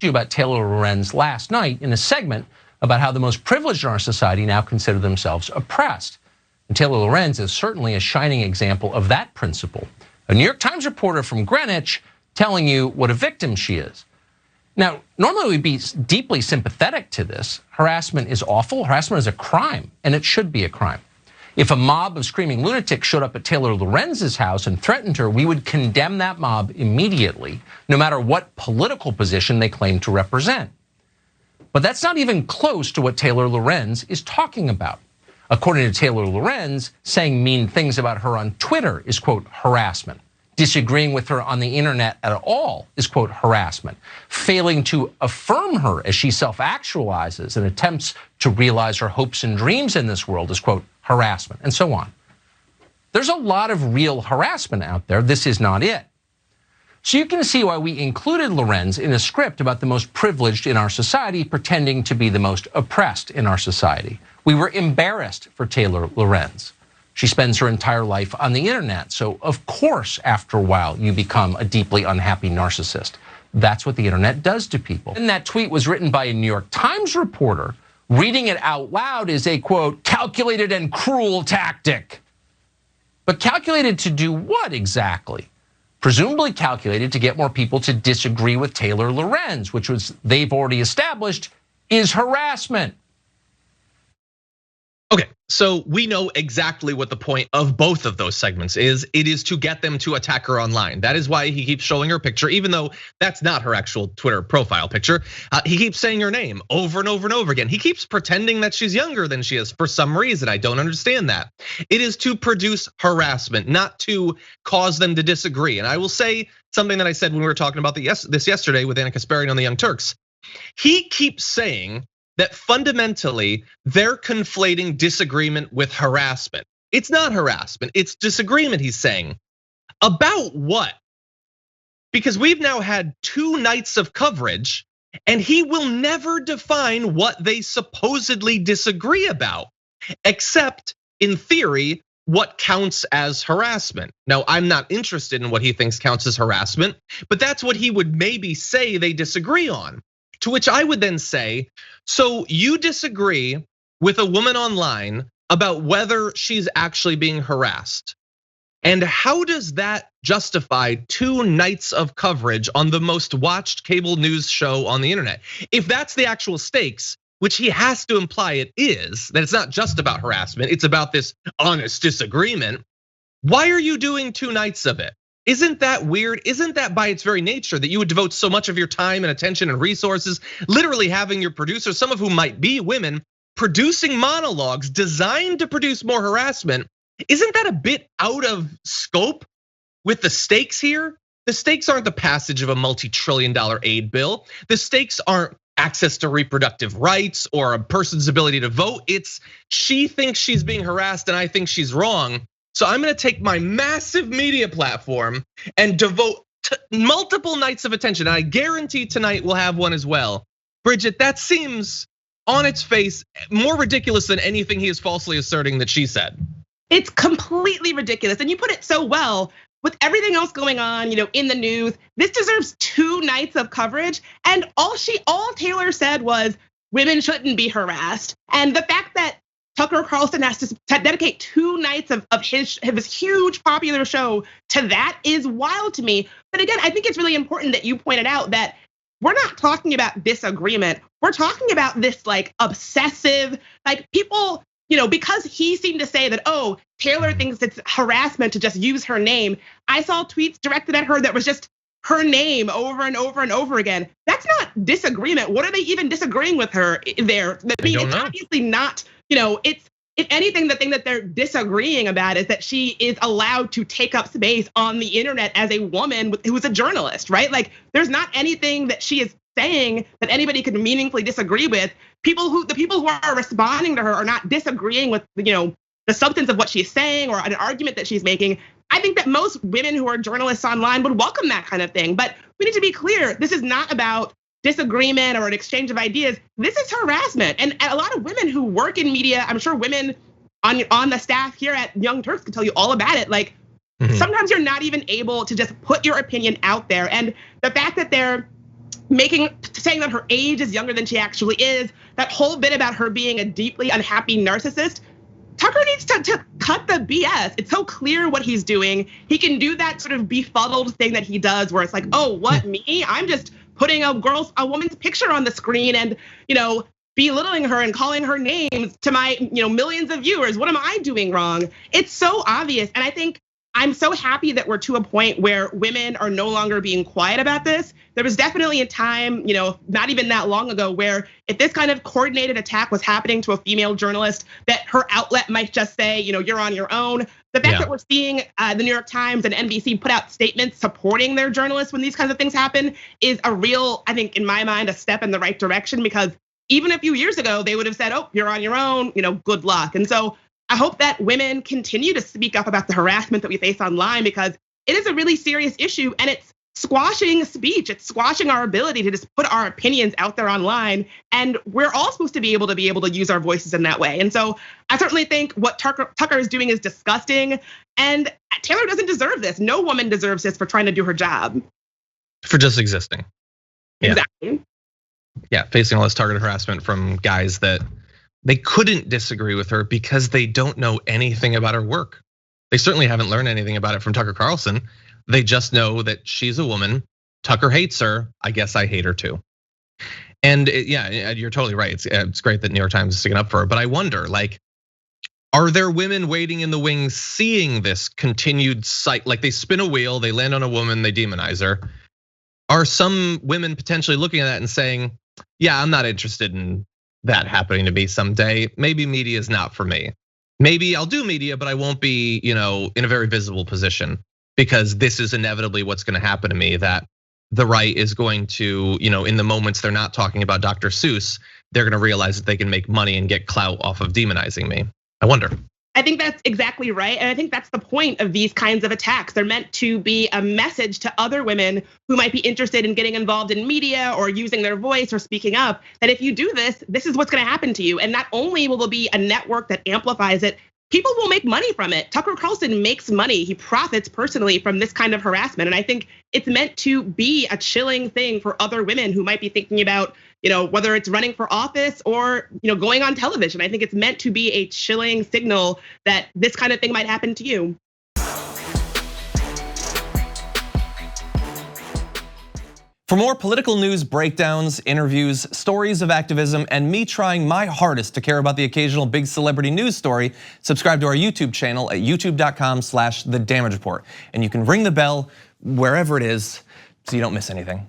to you about Taylor Lorenz last night in a segment about how the most privileged in our society now consider themselves oppressed. And Taylor Lorenz is certainly a shining example of that principle. A New York Times reporter from Greenwich telling you what a victim she is. Now, normally we'd be deeply sympathetic to this. Harassment is awful. Harassment is a crime, and it should be a crime. If a mob of screaming lunatics showed up at Taylor Lorenz's house and threatened her, we would condemn that mob immediately, no matter what political position they claim to represent. But that's not even close to what Taylor Lorenz is talking about. According to Taylor Lorenz, saying mean things about her on Twitter is, quote, harassment. Disagreeing with her on the internet at all is, quote, harassment. Failing to affirm her as she self-actualizes and attempts to realize her hopes and dreams in this world is, quote, harassment, and so on. There's a lot of real harassment out there. This is not it. So you can see why we included Lorenz in a script about the most privileged in our society, pretending to be the most oppressed in our society. We were embarrassed for Taylor Lorenz. She spends her entire life on the internet, so of course, after a while, you become a deeply unhappy narcissist. That's what the internet does to people. And that tweet was written by a New York Times reporter. Reading it out loud is a, quote, calculated and cruel tactic. But calculated to do what exactly? Presumably calculated to get more people to disagree with Taylor Lorenz, which was, they've already established, is harassment. Okay, so we know exactly what the point of both of those segments is. It is to get them to attack her online. That is why he keeps showing her picture, even though that's not her actual Twitter profile picture. He keeps saying her name over and over and over again. He keeps pretending that she's younger than she is for some reason. I don't understand that. It is to produce harassment, not to cause them to disagree. And I will say something that I said when we were talking about this yesterday with Anna Kasparian on the Young Turks. He keeps saying that fundamentally they're conflating disagreement with harassment. It's not harassment, it's disagreement, he's saying. About what? Because we've now had 2 nights of coverage and he will never define what they supposedly disagree about, except in theory, what counts as harassment. Now, I'm not interested in what he thinks counts as harassment, but that's what he would maybe say they disagree on. To which I would then say, so you disagree with a woman online about whether she's actually being harassed. And how does that justify 2 nights of coverage on the most watched cable news show on the internet? If that's the actual stakes, which he has to imply it is, that it's not just about harassment, it's about this honest disagreement. Why are you doing 2 nights of it? Isn't that weird? Isn't that by its very nature that you would devote so much of your time and attention and resources, literally having your producers, some of whom might be women, producing monologues designed to produce more harassment? Isn't that a bit out of scope with the stakes here? The stakes aren't the passage of a multi-trillion-dollar aid bill. The stakes aren't access to reproductive rights or a person's ability to vote. It's she thinks she's being harassed and I think she's wrong. So I'm gonna take my massive media platform and devote multiple nights of attention. And I guarantee tonight we'll have one as well. Bridget, that seems on its face more ridiculous than anything he is falsely asserting that she said. It's completely ridiculous. And you put it so well with everything else going on, in the news. This deserves 2 nights of coverage. And all Taylor said was women shouldn't be harassed. And the fact that Tucker Carlson has to dedicate 2 nights of his huge popular show to that is wild to me. But again, I think it's really important that you pointed out that we're not talking about disagreement. We're talking about this like obsessive, like people, because he seemed to say that, oh, Taylor thinks it's harassment to just use her name. I saw tweets directed at her that was just her name over and over and over again. That's not disagreement. What are they even disagreeing with her there? I mean, it's obviously not, it's, if anything, the thing that they're disagreeing about is that she is allowed to take up space on the internet as a woman who is a journalist, right? Like there's not anything that she is saying that anybody could meaningfully disagree with. The people who are responding to her are not disagreeing with, the substance of what she's saying or an argument that she's making. I think that most women who are journalists online would welcome that kind of thing. But we need to be clear, this is not about disagreement or an exchange of ideas. This is harassment. And a lot of women who work in media, I'm sure women on the staff here at Young Turks can tell you all about it. Like sometimes you're not even able to just put your opinion out there. And the fact that they're saying that her age is younger than she actually is. That whole bit about her being a deeply unhappy narcissist. Tucker needs to cut the BS. It's so clear what he's doing. He can do that sort of befuddled thing that he does where it's like, oh, what, me? I'm just putting a woman's picture on the screen and, belittling her and calling her names to my, millions of viewers. What am I doing wrong? It's so obvious. And I think I'm so happy that we're to a point where women are no longer being quiet about this. There was definitely a time, not even that long ago, where if this kind of coordinated attack was happening to a female journalist, that her outlet might just say, you're on your own. The fact that we're seeing the New York Times and NBC put out statements supporting their journalists when these kinds of things happen is a real, I think, in my mind, a step in the right direction, because even a few years ago, they would have said, oh, you're on your own, good luck. And so I hope that women continue to speak up about the harassment that we face online, because it is a really serious issue and it's squashing speech. It's squashing our ability to just put our opinions out there online. And we're all supposed to be able to use our voices in that way. And so I certainly think what Tucker is doing is disgusting. And Taylor doesn't deserve this. No woman deserves this for trying to do her job. For just existing. Yeah. Exactly. Yeah, facing all this targeted harassment from guys that they couldn't disagree with her because they don't know anything about her work. They certainly haven't learned anything about it from Tucker Carlson. They just know that she's a woman. Tucker hates her. I guess I hate her too. And yeah, you're totally right. It's great that New York Times is sticking up for her. But I wonder, are there women waiting in the wings seeing this continued like they spin a wheel, they land on a woman, they demonize her? Are some women potentially looking at that and saying, yeah, I'm not interested in that happening to me someday. Maybe media is not for me. Maybe I'll do media, but I won't be, in a very visible position, because this is inevitably what's going to happen to me, that the right is going to, in the moments they're not talking about Dr. Seuss, they're going to realize that they can make money and get clout off of demonizing me. I wonder. I think that's exactly right. And I think that's the point of these kinds of attacks. They're meant to be a message to other women who might be interested in getting involved in media or using their voice or speaking up, that if you do this, this is what's going to happen to you. And not only will there be a network that amplifies it, people will make money from it. Tucker Carlson makes money. He profits personally from this kind of harassment. And I think it's meant to be a chilling thing for other women who might be thinking about, whether it's running for office or, going on television. I think it's meant to be a chilling signal that this kind of thing might happen to you. For more political news breakdowns, interviews, stories of activism, and me trying my hardest to care about the occasional big celebrity news story, subscribe to our YouTube channel at youtube.com/The Damage Report. And you can ring the bell wherever it is so you don't miss anything.